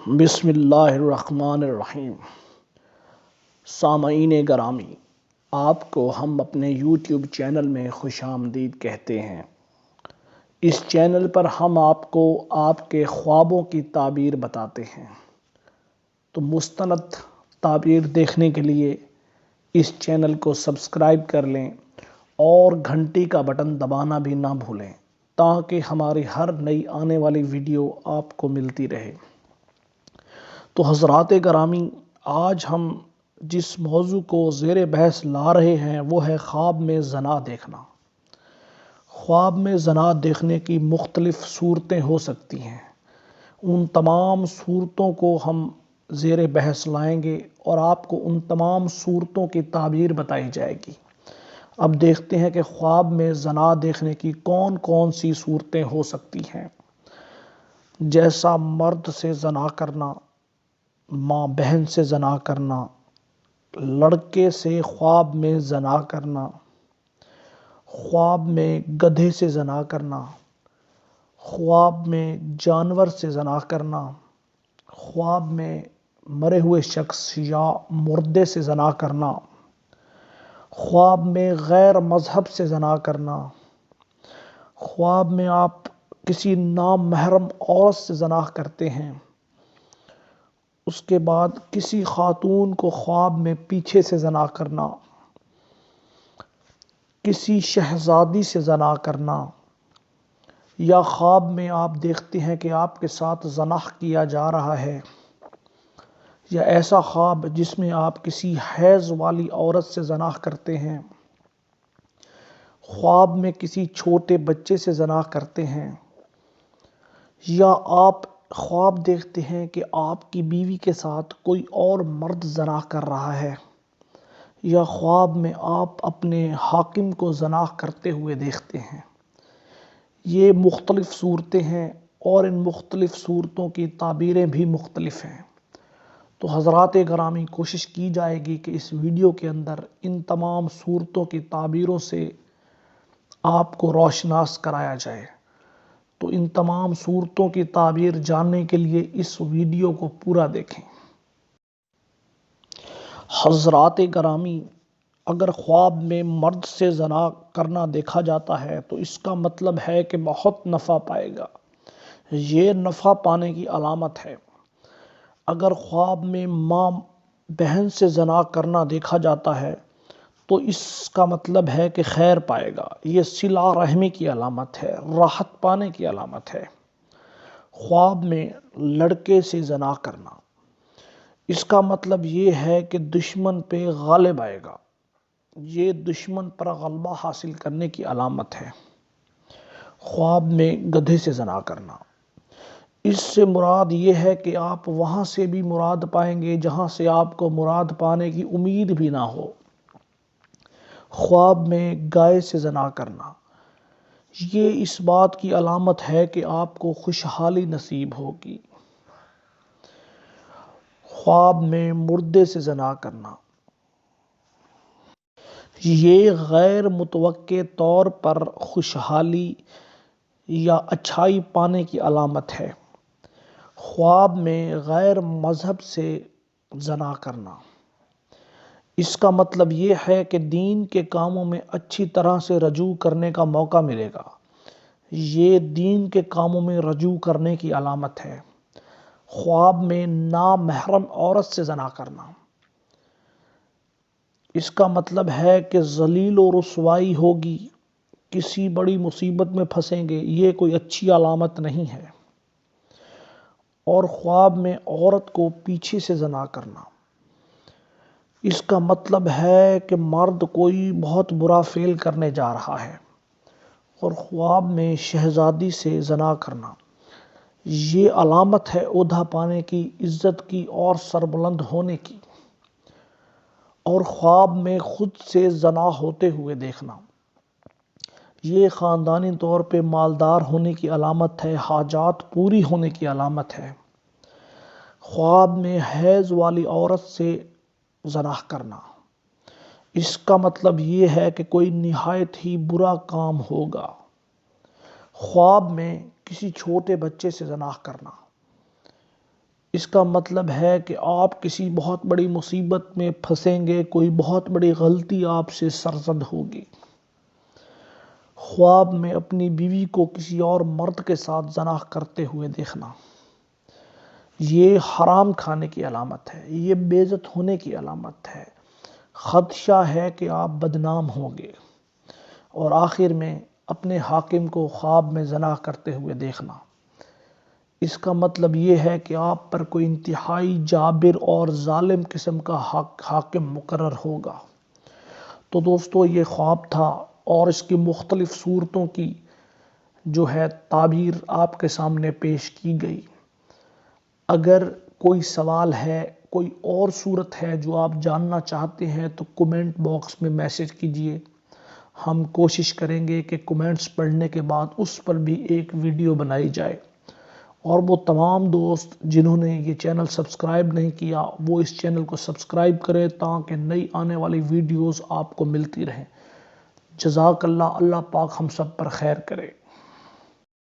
بسم اللہ الرحمن الرحیم۔ سامعین گرامی، آپ کو ہم اپنے یوٹیوب چینل میں خوش آمدید کہتے ہیں۔ اس چینل پر ہم آپ کو آپ کے خوابوں کی تعبیر بتاتے ہیں، تو مستند تعبیر دیکھنے کے لیے اس چینل کو سبسکرائب کر لیں اور گھنٹی کا بٹن دبانا بھی نہ بھولیں تاکہ ہماری ہر نئی آنے والی ویڈیو آپ کو ملتی رہے۔ تو حضرات گرامی، آج ہم جس موضوع کو زیر بحث لا رہے ہیں وہ ہے خواب میں زنا دیکھنا۔ خواب میں زنا دیکھنے کی مختلف صورتیں ہو سکتی ہیں۔ ان تمام صورتوں کو ہم زیر بحث لائیں گے اور آپ کو ان تمام صورتوں کی تعبیر بتائی جائے گی۔ اب دیکھتے ہیں کہ خواب میں زنا دیکھنے کی کون کون سی صورتیں ہو سکتی ہیں، جیسا مرد سے زنا کرنا، ماں بہن سے زنا کرنا، لڑکے سے خواب میں زنا کرنا، خواب میں گدھے سے زنا کرنا، خواب میں جانور سے زنا کرنا، خواب میں مرے ہوئے شخص یا مردے سے زنا کرنا، خواب میں غیر مذہب سے زنا کرنا، خواب میں آپ کسی نامحرم عورت سے زنا کرتے ہیں، اس کے بعد کسی خاتون کو خواب میں پیچھے سے زنا کرنا، کسی شہزادی سے زنا کرنا، یا خواب میں آپ دیکھتے ہیں کہ آپ کے ساتھ زنا کیا جا رہا ہے، یا ایسا خواب جس میں آپ کسی حیض والی عورت سے زنا کرتے ہیں، خواب میں کسی چھوٹے بچے سے زنا کرتے ہیں، یا آپ خواب دیکھتے ہیں کہ آپ کی بیوی کے ساتھ کوئی اور مرد زنا کر رہا ہے، یا خواب میں آپ اپنے حاکم کو زنا کرتے ہوئے دیکھتے ہیں۔ یہ مختلف صورتیں ہیں اور ان مختلف صورتوں کی تعبیریں بھی مختلف ہیں۔ تو حضرات گرامی، کوشش کی جائے گی کہ اس ویڈیو کے اندر ان تمام صورتوں کی تعبیروں سے آپ کو روشناس کرایا جائے۔ تو ان تمام صورتوں کی تعبیر جاننے کے لیے اس ویڈیو کو پورا دیکھیں۔ حضرات گرامی، اگر خواب میں مرد سے زنا کرنا دیکھا جاتا ہے تو اس کا مطلب ہے کہ بہت نفع پائے گا۔ یہ نفع پانے کی علامت ہے۔ اگر خواب میں ماں بہن سے زنا کرنا دیکھا جاتا ہے تو اس کا مطلب ہے کہ خیر پائے گا۔ یہ صلہ رحمی کی علامت ہے، راحت پانے کی علامت ہے۔ خواب میں لڑکے سے زنا کرنا، اس کا مطلب یہ ہے کہ دشمن پہ غالب آئے گا۔ یہ دشمن پر غلبہ حاصل کرنے کی علامت ہے۔ خواب میں گدھے سے زنا کرنا، اس سے مراد یہ ہے کہ آپ وہاں سے بھی مراد پائیں گے جہاں سے آپ کو مراد پانے کی امید بھی نہ ہو۔ خواب میں گائے سے زنا کرنا، یہ اس بات کی علامت ہے کہ آپ کو خوشحالی نصیب ہوگی۔ خواب میں مردے سے زنا کرنا، یہ غیر متوقع طور پر خوشحالی یا اچھائی پانے کی علامت ہے۔ خواب میں غیر مذہب سے زنا کرنا، اس کا مطلب یہ ہے کہ دین کے کاموں میں اچھی طرح سے رجوع کرنے کا موقع ملے گا۔ یہ دین کے کاموں میں رجوع کرنے کی علامت ہے۔ خواب میں نامحرم عورت سے زنا کرنا، اس کا مطلب ہے کہ ذلیل و رسوائی ہوگی، کسی بڑی مصیبت میں پھنسیں گے۔ یہ کوئی اچھی علامت نہیں ہے۔ اور خواب میں عورت کو پیچھے سے زنا کرنا، اس کا مطلب ہے کہ مرد کوئی بہت برا فعل کرنے جا رہا ہے۔ اور خواب میں شہزادی سے زنا کرنا، یہ علامت ہے عہدہ پانے کی، عزت کی اور سربلند ہونے کی۔ اور خواب میں خود سے زنا ہوتے ہوئے دیکھنا، یہ خاندانی طور پہ مالدار ہونے کی علامت ہے، حاجات پوری ہونے کی علامت ہے۔ خواب میں حیض والی عورت سے زنا کرنا، اس کا مطلب یہ ہے کہ کوئی نہایت ہی برا کام ہوگا۔ خواب میں کسی چھوٹے بچے سے زنا کرنا، اس کا مطلب ہے کہ آپ کسی بہت بڑی مصیبت میں پھنسیں گے، کوئی بہت بڑی غلطی آپ سے سرزد ہوگی۔ خواب میں اپنی بیوی کو کسی اور مرد کے ساتھ زنا کرتے ہوئے دیکھنا، یہ حرام کھانے کی علامت ہے، یہ بے عزت ہونے کی علامت ہے، خدشہ ہے کہ آپ بدنام ہوں گے۔ اور آخر میں اپنے حاکم کو خواب میں زنا کرتے ہوئے دیکھنا، اس کا مطلب یہ ہے کہ آپ پر کوئی انتہائی جابر اور ظالم قسم کا حاکم مقرر ہوگا۔ تو دوستو یہ خواب تھا اور اس کی مختلف صورتوں کی جو ہے تعبیر آپ کے سامنے پیش کی گئی۔ اگر کوئی سوال ہے، کوئی اور صورت ہے جو آپ جاننا چاہتے ہیں تو کمنٹ باکس میں میسج کیجئے۔ ہم کوشش کریں گے کہ کمنٹس پڑھنے کے بعد اس پر بھی ایک ویڈیو بنائی جائے۔ اور وہ تمام دوست جنہوں نے یہ چینل سبسکرائب نہیں کیا وہ اس چینل کو سبسکرائب کریں تاکہ نئی آنے والی ویڈیوز آپ کو ملتی رہیں۔ جزاک اللہ، اللہ پاک ہم سب پر خیر کرے۔